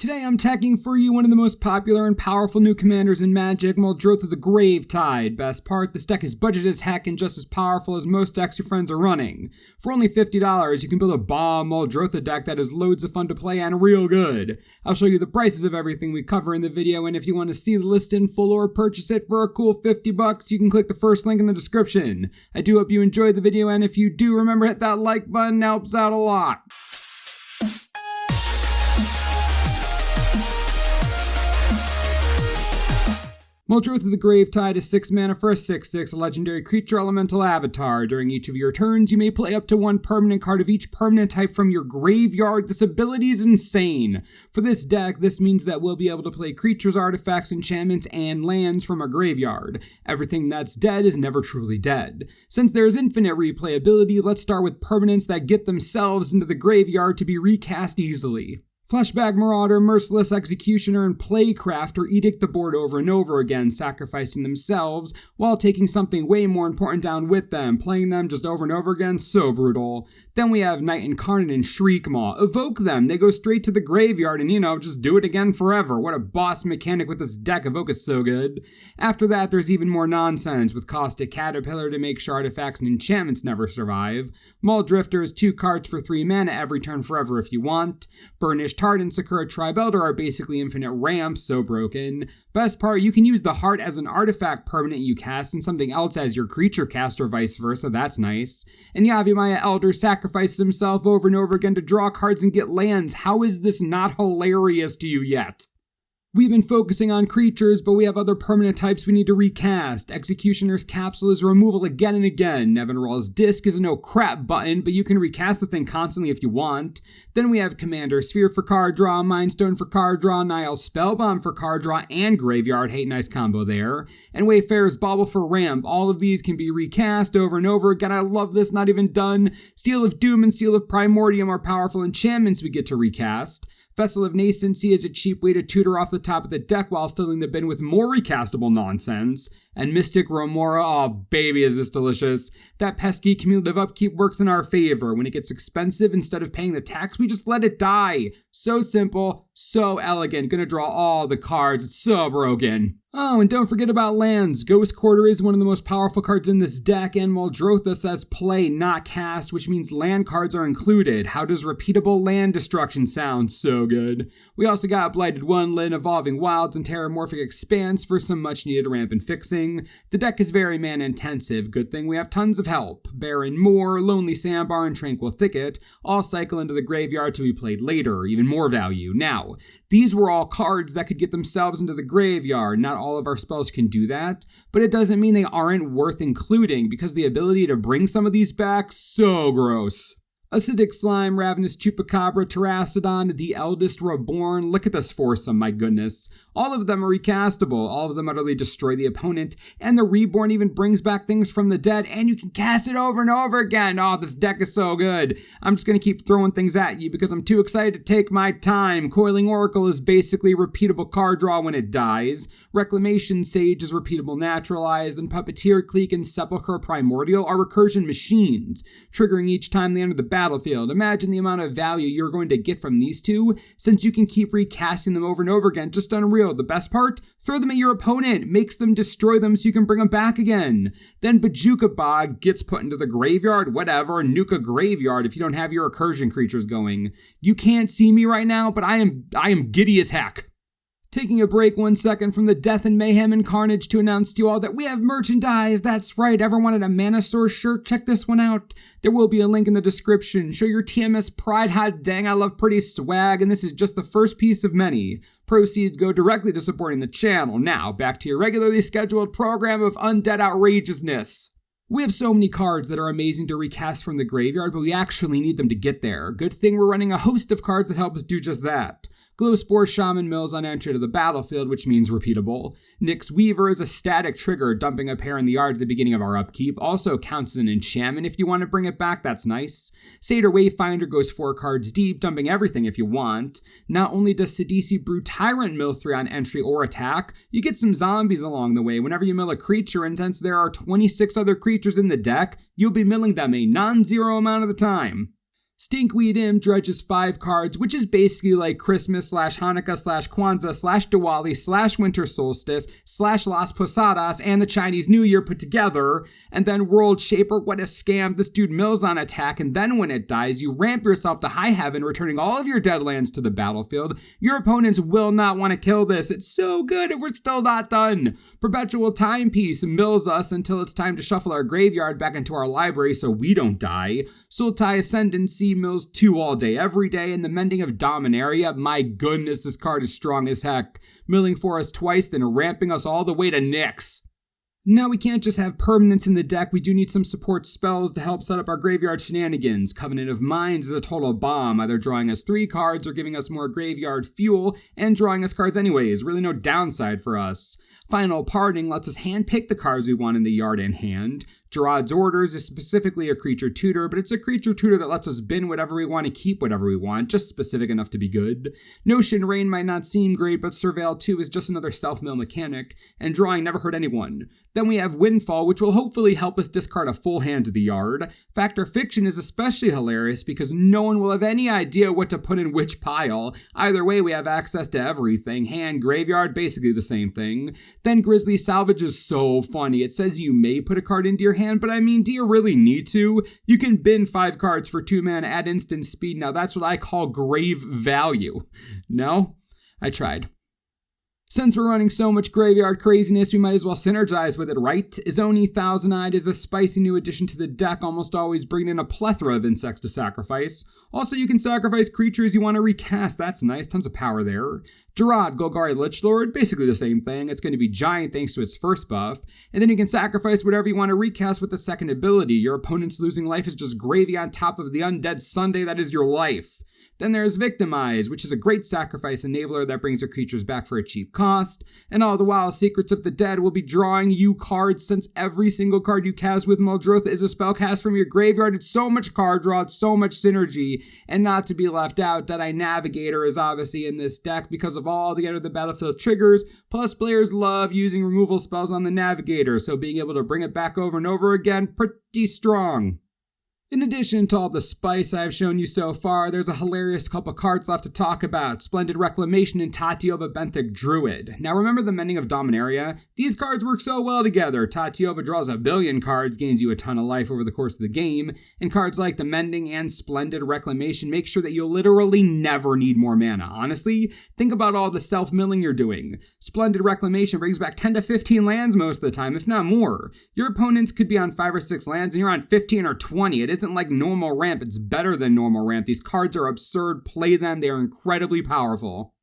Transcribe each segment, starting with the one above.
Today I'm tagging for you one of the most popular and powerful new commanders in Magic, Muldrotha the Gravetide. Best part, this deck is budgeted as heck and just as powerful as most decks your friends are running. For only $50, you can build a bomb Muldrotha deck that is loads of fun to play and real good. I'll show you the prices of everything we cover in the video, and if you want to see the list in full or purchase it for a cool $50, you can click the first link in the description. I do hope you enjoyed the video, and if you do, remember hit that like button, helps out a lot. Muldrotha the Gravetide is 6 mana for a 6/6, a legendary creature elemental avatar. During each of your turns, you may play up to one permanent card of each permanent type from your graveyard. This ability is insane. For this deck, this means that we'll be able to play creatures, artifacts, enchantments, and lands from our graveyard. Everything that's dead is never truly dead. Since there's infinite replayability, let's start with permanents that get themselves into the graveyard to be recast easily. Flashback Marauder, Merciless Executioner, and Playcrafter edict the board over and over again, sacrificing themselves while taking something way more important down with them, playing them just over and over again, so brutal. Then we have Knight Incarnate and Shriekmaw. Evoke them, they go straight to the graveyard and just do it again forever. What a boss mechanic with this deck, Evoke is so good. After that, there's even more nonsense with Caustic Caterpillar to make sure artifacts and enchantments never survive. Muldrifter is 2 cards for 3 mana every turn forever if you want. Burnished Heart and Sakura Tribe Elder are basically infinite ramps, so broken. Best part, you can use the heart as an artifact permanent you cast and something else as your creature cast or vice versa, that's nice. And Yavimaya Elder sacrifices himself over and over again to draw cards and get lands. How is this not hilarious to you yet? We've been focusing on creatures, but we have other permanent types we need to recast. Executioner's Capsule is removal again and again. Nevinyrral's Disc is a no crap button, but you can recast the thing constantly if you want. Then we have Commander Sphere for card draw, Mind Stone for card draw, Nile Spellbomb for card draw, and Graveyard. Hey, nice combo there. And Wayfarer's Bauble for ramp. All of these can be recast over and over again. I love this, not even done. Seal of Doom and Seal of Primordium are powerful enchantments we get to recast. Vessel of Nascency is a cheap way to tutor off the top of the deck while filling the bin with more recastable nonsense. And Mystic Remora, oh baby is this delicious. That pesky cumulative upkeep works in our favor. When it gets expensive, instead of paying the tax, we just let it die. So simple, so elegant, gonna draw all the cards, it's so broken. Oh, and don't forget about lands. Ghost Quarter is one of the most powerful cards in this deck, and Muldrotha says play, not cast, which means land cards are included. How does Repeatable Land Destruction sound? So good. We also got Blighted Wonderland, Evolving Wilds, and Terramorphic Expanse for some much needed ramp and fixing. The deck is very mana intensive. Good thing we have tons of help. Barren Moor, Lonely Sandbar, and Tranquil Thicket all cycle into the graveyard to be played later, even more value. Now, these were all cards that could get themselves into the graveyard. Not all of our spells can do that, but it doesn't mean they aren't worth including, because the ability to bring some of these back, so gross. Acidic Slime, Ravenous Chupacabra, Terastodon, The Eldest Reborn. Look at this foursome, my goodness. All of them are recastable, all of them utterly destroy the opponent, and the Reborn even brings back things from the dead, and you can cast it over and over again. Oh, this deck is so good. I'm just gonna keep throwing things at you because I'm too excited to take my time. Coiling Oracle is basically repeatable card draw when it dies. Reclamation Sage is repeatable naturalized, and Puppeteer, Clique, and Sepulchre Primordial are recursion machines, triggering each time they enter the battlefield. Imagine the amount of value you're going to get from these two, since you can keep recasting them over and over again. Just unreal. The best part? Throw them at your opponent, makes them destroy them so you can bring them back again. Then Bajuka Bog gets put into the graveyard, whatever, nuke a graveyard if you don't have your recursion creatures going. You can't see me right now, but I am giddy as heck. Taking a break 1 second from the death and mayhem and carnage to announce to you all that we have merchandise. That's right, ever wanted a Mana Source shirt? Check this one out. There will be a link in the description. Show your TMS pride. Hot dang, I love pretty swag, and this is just the first piece of many. Proceeds go directly to supporting the channel. Now, back to your regularly scheduled program of undead outrageousness. We have so many cards that are amazing to recast from the graveyard, but we actually need them to get there. Good thing we're running a host of cards that help us do just that. Glowspore Shaman Mills on entry to the battlefield, which means repeatable. Nyx Weaver is a static trigger, dumping a pair in the yard at the beginning of our upkeep. Also counts as an enchantment if you want to bring it back, that's nice. Satyr Wayfinder goes 4 cards deep, dumping everything if you want. Not only does Sidisi Brew Tyrant mill 3 on entry or attack, you get some zombies along the way. Whenever you mill a creature, and since there are 26 other creatures in the deck, you'll be milling them a non-zero amount of the time. Stinkweed Imp dredges 5 cards, which is basically like Christmas / Hanukkah / Kwanzaa / Diwali / Winter Solstice / Las Posadas and the Chinese New Year put together. And then World Shaper, what a scam. This dude mills on attack, and then when it dies, you ramp yourself to high heaven, returning all of your dead lands to the battlefield. Your opponents will not want to kill this. It's so good, and we're still not done. Perpetual Timepiece mills us until it's time to shuffle our graveyard back into our library so we don't die. Sultai Ascendancy mills 2 all day, every day, and the Mending of Dominaria. My goodness, this card is strong as heck. Milling for us twice, then ramping us all the way to Nyx. Now we can't just have permanents in the deck, we do need some support spells to help set up our graveyard shenanigans. Covenant of Minds is a total bomb, either drawing us 3 cards or giving us more graveyard fuel, and drawing us cards anyways, really no downside for us. Final Pardoning lets us handpick the cards we want in the yard and hand. Gerard's Orders is specifically a creature tutor, but it's a creature tutor that lets us bin whatever we want to keep whatever we want, just specific enough to be good. Notion Rain might not seem great, but Surveil 2 is just another self-mill mechanic, and drawing never hurt anyone. Then we have Windfall, which will hopefully help us discard a full hand to the yard. Factor Fiction is especially hilarious because no one will have any idea what to put in which pile. Either way, we have access to everything. Hand, graveyard, basically the same thing. Then Grizzly Salvage is so funny. It says you may put a card into your hand, but I mean, do you really need to? You can bin 5 cards for 2 mana at instant speed. Now that's what I call grave value. No? I tried. Since we're running so much graveyard craziness, we might as well synergize with it, right? Izoni Thousand-Eyed is a spicy new addition to the deck, almost always bringing in a plethora of insects to sacrifice. Also, you can sacrifice creatures you want to recast. That's nice, tons of power there. Gerard Golgari Lichlord, basically the same thing. It's going to be giant thanks to its first buff. And then you can sacrifice whatever you want to recast with the second ability. Your opponent's losing life is just gravy on top of the undead sundae that is your life. Then there's Victimize, which is a great sacrifice enabler that brings your creatures back for a cheap cost. And all the while, Secrets of the Dead will be drawing you cards since every single card you cast with Muldrotha is a spell cast from your graveyard. It's so much card draw, it's so much synergy. And not to be left out, Deadeye Navigator is obviously in this deck because of all the enter the battlefield triggers. Plus, players love using removal spells on the Navigator, so being able to bring it back over and over again, pretty strong. In addition to all the spice I've shown you so far, there's a hilarious couple cards left to talk about. Splendid Reclamation and Tatiova Benthic Druid. Now remember the Mending of Dominaria? These cards work so well together. Tatiova draws 1 billion cards, gains you a ton of life over the course of the game, and cards like the Mending and Splendid Reclamation make sure that you'll literally never need more mana. Honestly, think about all the self-milling you're doing. Splendid Reclamation brings back 10 to 15 lands most of the time, if not more. Your opponents could be on 5 or 6 lands and you're on 15 or 20. It isn't like normal ramp, it's better than normal ramp. These cards are absurd, play them, they are incredibly powerful.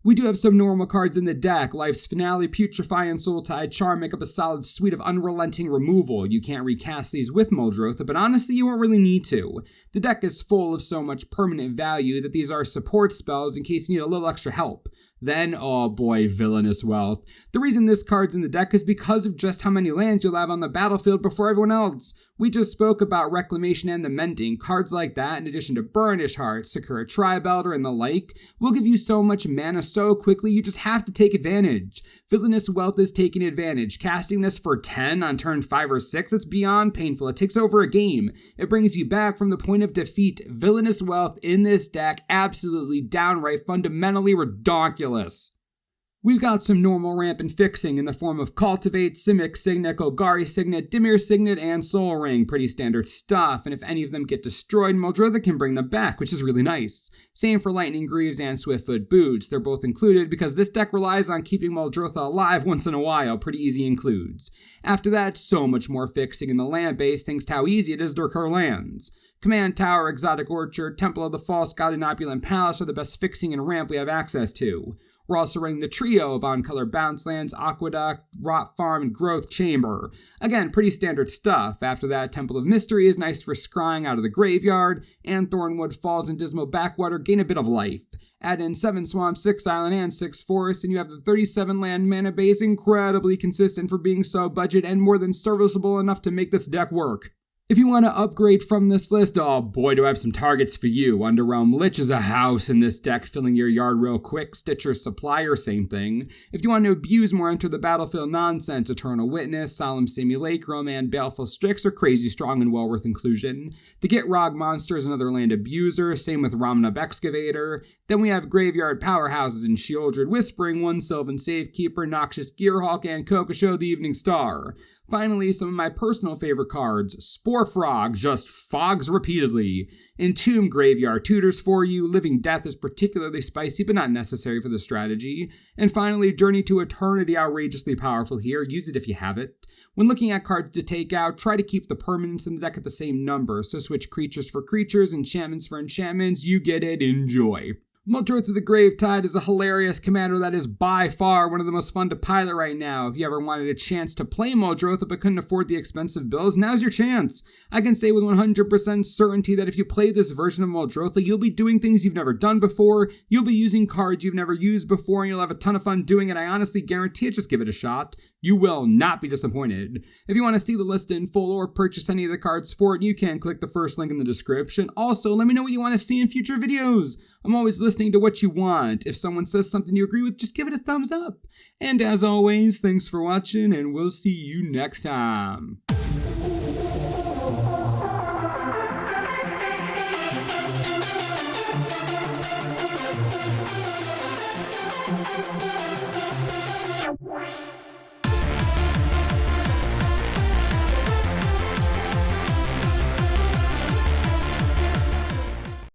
We do have some normal cards in the deck. Life's Finale, Putrefy, and Soultide Charm make up a solid suite of unrelenting removal. You can't recast these with Muldrotha, but honestly you won't really need to. The deck is full of so much permanent value that these are support spells in case you need a little extra help. Then, oh boy, Villainous Wealth. The reason this card's in the deck is because of just how many lands you'll have on the battlefield before everyone else. We just spoke about Reclamation and the Mending. Cards like that, in addition to Burnish Heart, Sakura Tribelder, and the like, will give you so much mana so quickly you just have to take advantage. Villainous Wealth is taking advantage. Casting this for 10 on turn 5 or 6, it's beyond painful. It takes over a game. It brings you back from the point of defeat. Villainous Wealth in this deck, absolutely downright fundamentally redonkulous. We've got some normal ramp and fixing in the form of Cultivate, Simic Signet, Golgari Signet, Dimir Signet, and Soul Ring. Pretty standard stuff, and if any of them get destroyed, Muldrotha can bring them back, which is really nice. Same for Lightning Greaves and Swiftfoot Boots. They're both included because this deck relies on keeping Muldrotha alive once in a while. Pretty easy includes. After that, so much more fixing in the land base thanks to how easy it is to recur lands. Command Tower, Exotic Orchard, Temple of the False God, and Opulent Palace are the best fixing and ramp we have access to. We're also running the trio of on-color bounce lands, Aqueduct, Rot Farm, and Growth Chamber. Again, pretty standard stuff. After that, Temple of Mystery is nice for scrying out of the graveyard, and Thornwood Falls and Dismal Backwater gain a bit of life. Add in 7 Swamp, 6 Island, and 6 Forest, and you have the 37 land mana base, incredibly consistent for being so budget and more than serviceable enough to make this deck work. If you want to upgrade from this list, oh boy do I have some targets for you. Underrealm Lich is a house in this deck, filling your yard real quick. Stitcher Supplier, same thing. If you want to abuse more Enter the Battlefield nonsense, Eternal Witness, Solemn Simulacrum, and Baleful Strix are crazy strong and well worth inclusion. The Gitrog monster is another land abuser, same with Ramnub Excavator. Then we have Graveyard Powerhouses in Shieldred Whispering One, Sylvan Safekeeper, Noxious Gearhawk, and Kokosho the Evening Star. Finally, some of my personal favorite cards, Spore Frog just fogs repeatedly. Entomb Graveyard tutors for you, Living Death is particularly spicy but not necessary for the strategy. And finally, Journey to Eternity, outrageously powerful here, use it if you have it. When looking at cards to take out, try to keep the permanents in the deck at the same number, so switch creatures for creatures, enchantments for enchantments, you get it, enjoy. Muldrotha the Gravetide is a hilarious commander that is by far one of the most fun to pilot right now. If you ever wanted a chance to play Muldrotha but couldn't afford the expensive bills, now's your chance. I can say with 100% certainty that if you play this version of Muldrotha, you'll be doing things you've never done before, you'll be using cards you've never used before, and you'll have a ton of fun doing it. I honestly guarantee it. Just give it a shot. You will not be disappointed. If you want to see the list in full or purchase any of the cards for it, you can click the first link in the description. Also, let me know what you want to see in future videos. I'm always listening to what you want. If someone says something you agree with, just give it a thumbs up. And as always, thanks for watching, and we'll see you next time.